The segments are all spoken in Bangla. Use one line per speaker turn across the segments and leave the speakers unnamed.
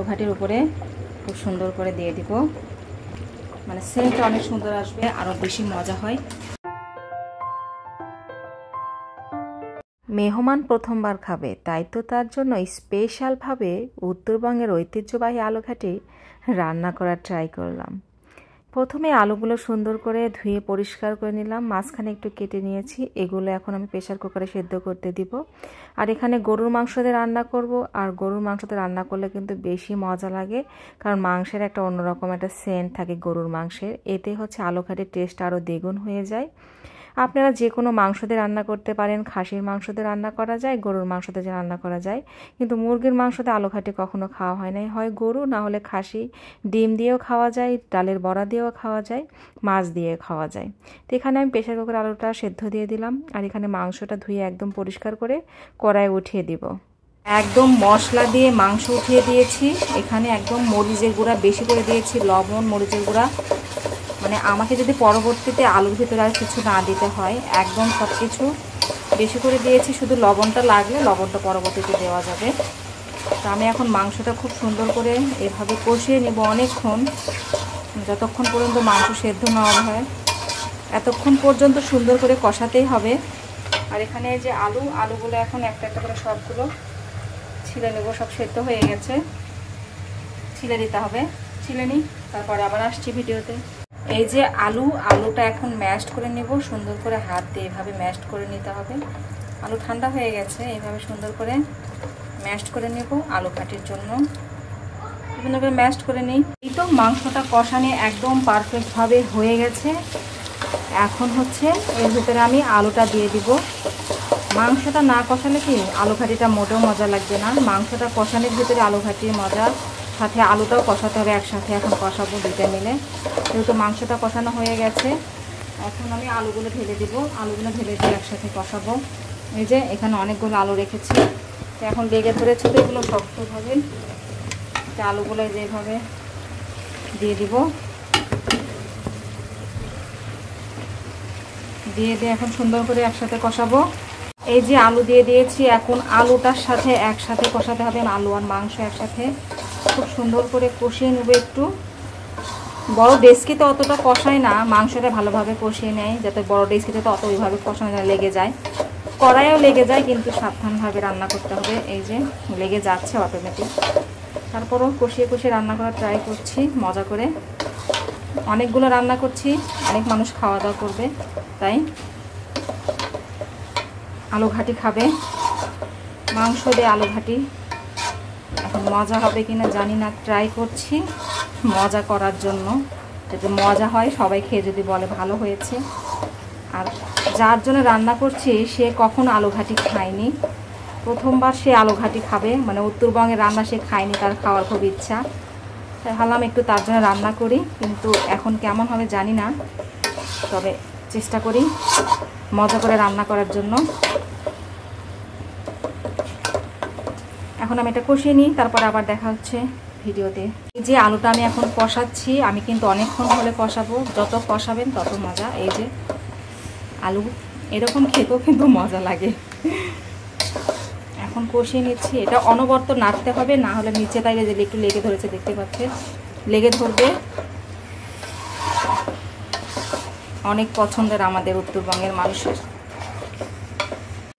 আলু ঘাটির উপরে খুব সুন্দর করে দিয়ে দিব, মানে সেন্টটা অনেক সুন্দর আসবে, আরও বেশি মজা হয়। মেহমান প্রথমবার খাবে, তাই তো তার জন্য স্পেশালভাবে উত্তরবঙ্গের ঐতিহ্যবাহী আলু ঘাটি রান্না করার ট্রাই করলাম। প্রথমে আলুগুলো সুন্দর করে ধুয়ে পরিষ্কার করে নিলাম, মাঝখানে একটু কেটে নিয়েছি। এগুলো এখন আমি প্রেসার কুকারে সেদ্ধ করতে দিব। আর এখানে গরুর মাংস দিয়ে রান্না করব, আর গরুর মাংসতে রান্না করলে কিন্তু বেশি মজা লাগে, কারণ মাংসের একটা অন্যরকম একটা সেন্ট থাকে গরুর মাংসের। এতে হচ্ছে আলু ঘাটির টেস্ট আরও দ্বিগুণ হয়ে যায়। আপনারা যে কোনো মাংস দিয়ে রান্না করতে পারেন, খাসির মাংস দিয়ে রান্না করা যায়, গরুর মাংস দিয়ে রান্না করা যায়, কিন্তু মুরগির মাংসতে আলু ঘাটি কখনো খাওয়া হয় নাই। হয় গরু, না হলে খাসি। ডিম দিয়েও খাওয়া যায়, ডালের বড়া দিয়েও খাওয়া যায়, মাছ দিয়ে খাওয়া যায়। তো এখানে আমি প্রেসার কুকারে আলুটা সেদ্ধ দিয়ে দিলাম, আর এখানে মাংসটা ধুয়ে একদম পরিষ্কার করে কড়াইয়ে উঠিয়ে দিব। একদম মশলা দিয়ে মাংস উঠিয়ে দিয়েছি। এখানে একদম মরিচের গুঁড়া বেশি করে দিয়েছি, লবণ, মরিচের গুঁড়া, মানে আমাকে যদি পরবর্তীতে আলুর ভিতরে আর কিছু না দিতে হয়, একদম সব কিছু বেশি করে দিয়েছি। শুধু লবণটা লাগলে লবণটা পরবর্তীতে দেওয়া যাবে। তো আমি এখন মাংসটা খুব সুন্দর করে এভাবে কষিয়ে নেব অনেকক্ষণ, যতক্ষণ পর্যন্ত মাংস সেদ্ধ না হয় এতক্ষণ পর্যন্ত সুন্দর করে কষাতেই হবে। আর এখানে যে আলুগুলো এখন একটা একটা করে সবগুলো ছিলে নেব। সব সেদ্ধ হয়ে গেছে, ছিলে দিতে হবে। ছিলে নিই, তারপরে আবার আসছি ভিডিওতে। এই যে আলুটা এখন ম্যাশড করে নেব, সুন্দর করে হাত দিয়ে এভাবে ম্যাশড করে নিতে হবে। আলু ঠান্ডা হয়ে গেছে, এইভাবে সুন্দর করে ম্যাশড করে নেব আলু ঘাটির জন্য। বিভিন্ন করে ম্যাশড করে নিই। এই তো মাংসটা কষানো একদম পারফেক্টভাবে হয়ে গেছে। এখন হচ্ছে এর ভিতরে আমি আলুটা দিয়ে দিব। মাংসটা না কষালে কি আলু ঘাটিটা মোটেও মজা লাগবে না। মাংসটা কষানোর ভিতরে আলু ঘাটির মজা, সাথে আলুটাও কষাতে হবে একসাথে। এখন কষাবো দুইটা মিলে। যেহেতু মাংসটা কষানো হয়ে গেছে, এখন আমি আলুগুলো ঢেলে দিব। আলুগুলো ঢেলে দিয়ে একসাথে কষাবো। এই যে এখানে অনেকগুলো আলু রেখেছি, এখন লেগে ধরেছে, তো এগুলো শক্তভাবে আলুগুলো যেভাবে দিয়ে দিব, দিয়ে এখন সুন্দর করে একসাথে কষাবো। এই যে আলু দিয়ে দিয়েছি, এখন আলুটার সাথে একসাথে কষাতে হবে। আলু আর মাংস একসাথে খুব সুন্দর করে কষিয়ে নেব। একটু বড় ডেস্কিতে অতটা কষায় না, মাংসটা ভালোভাবে কষিয়ে নেয়, যাতে বড় ডেস্কিতে তো অত ওইভাবে কষানো যায়, লেগে যায়, কড়াইও লেগে যায়, কিন্তু সাবধানভাবে রান্না করতে হবে। এই যে লেগে যাচ্ছে অটোমেটিক, তারপরও কষিয়ে কষিয়ে রান্না করার ট্রাই করছি মজা করে। অনেকগুলো রান্না করছি, অনেক মানুষ খাওয়া দাওয়া করবে, তাই আলু ঘাটি খাবে, মাংস দিয়ে আলু ঘাটি। এখন মজা হবে কিনা জানি না, ট্রাই করছি মজা করার জন্য, যাতে মজা হয়, সবাই খেয়ে যদি বলে ভালো হয়েছে। আর যার জন্য রান্না করছি সে কখনো আলু ঘাটি খায়নি, প্রথমবার সে আলু ঘাটি খাবে, মানে উত্তরবঙ্গের রান্না সে খায়নি, তার খাওয়ার খুব ইচ্ছা। তাই ভাবলাম একটু তার জন্য রান্না করি, কিন্তু এখন কেমন হবে জানি না, তবে চেষ্টা করি মজা করে রান্না করার জন্য। এখন আমি এটা কষিয়ে নিই, তারপর আবার দেখা হচ্ছে ভিডিওতে। এই যে আলুটা আমি এখন কষাচ্ছি, আমি কিন্তু অনেকক্ষণ হলে কষাবো, যত কষাবেন তত মজা। এই যে আলু এরকম খেতেও কিন্তু মজা লাগে। এখন কষিয়ে নিচ্ছি, এটা অনবরত নাড়তে হবে, না হলে নিচে তাইলে যে একটু লেগে ধরেছে, দেখতে পাচ্ছেন লেগে ধরবে। অনেক পছন্দের আমাদের উত্তরবঙ্গের মানুষের।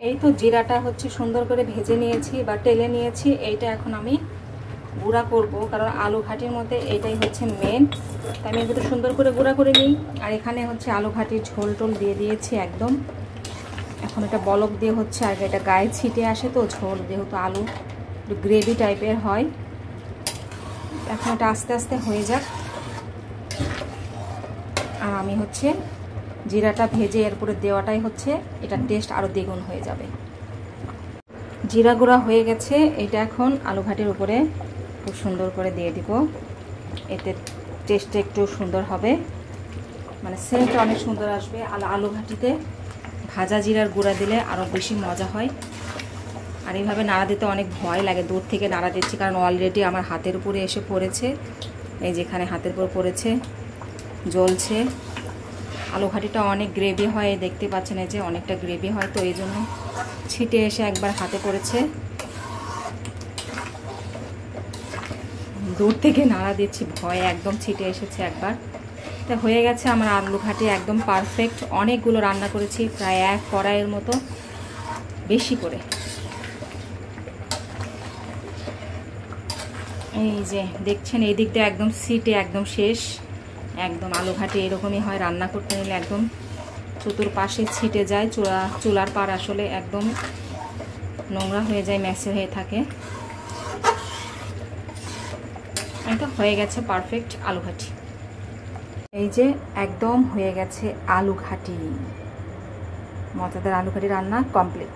এই তো জিরাটা হচ্ছে সুন্দর করে ভেজে নিয়েছি বা টেলে নিয়েছি, এইটা এখন আমি গুঁড়া করব, কারণ আলু ঘাটির মধ্যে এটাই হচ্ছে মেন। তাই আমি একটু সুন্দর করে গুঁড়া করে নিই। আর এখানে হচ্ছে আলু ঘাটির ঝোল টোল দিয়ে দিয়েছি একদম। এখন এটা বলক দিয়ে হচ্ছে, আর এটা গায়ে ছিটে আসে তো ঝোল, যেহেতু আলু একটু গ্রেভি টাইপের হয়। এখন এটা আস্তে আস্তে হয়ে যাক। আর আমি হচ্ছে জিরাটা ভেজে এরপরে দেওয়াটাই হচ্ছে এটার টেস্ট আরও দ্বিগুণ হয়ে যাবে। জিরা গুঁড়া হয়ে গেছে, এটা এখন আলু ঘাটির উপরে খুব সুন্দর করে দিয়ে দিব। এতে টেস্টটা একটু সুন্দর হবে, মানে সেন্টটা অনেক সুন্দর আসবে। আলু ঘাটিতে ভাজা জিরার গুঁড়া দিলে আরও বেশি মজা হয়। আর এইভাবে নাড়া দিতে অনেক ভয় লাগে, দূর থেকে নাড়া দিচ্ছি, কারণ অলরেডি আমার হাতের উপরে এসে পড়েছে। এই যেখানে হাতের উপর পড়েছে, জ্বলছে। আলু ঘাটিটা অনেক গ্রেভি হয়, দেখতে পাচ্ছেন এই যে অনেকটা গ্রেভি হয়, তো এই জন্য ছিটে এসে একবার হাতে পড়েছে। দূর থেকে নাড়া দিচ্ছি, ভয়ে একদম ছিটে এসেছে একবার। তা হয়ে গেছে আমার আলু ঘাটি একদম পারফেক্ট। অনেকগুলো রান্না করেছি, প্রায় 1 কড়াইয়ের মতো, বেশি করে। এই যে দেখছেন এই দিকটা একদম সিটে একদম শেষ। একদম আলু ঘাটি এরকমই হয়, রান্না করতে নিলে একদম চতুর্পাশে ছিটে যায়। চুলার পার আসলে একদম নোংরা হয়ে যায়, মেসে হয়ে থাকে। এটা হয়ে গেছে পারফেক্ট আলু ঘাটি। এই যে একদম হয়ে গেছে আলু ঘাটি, মজাদার আলু ঘাটি রান্না কমপ্লিট।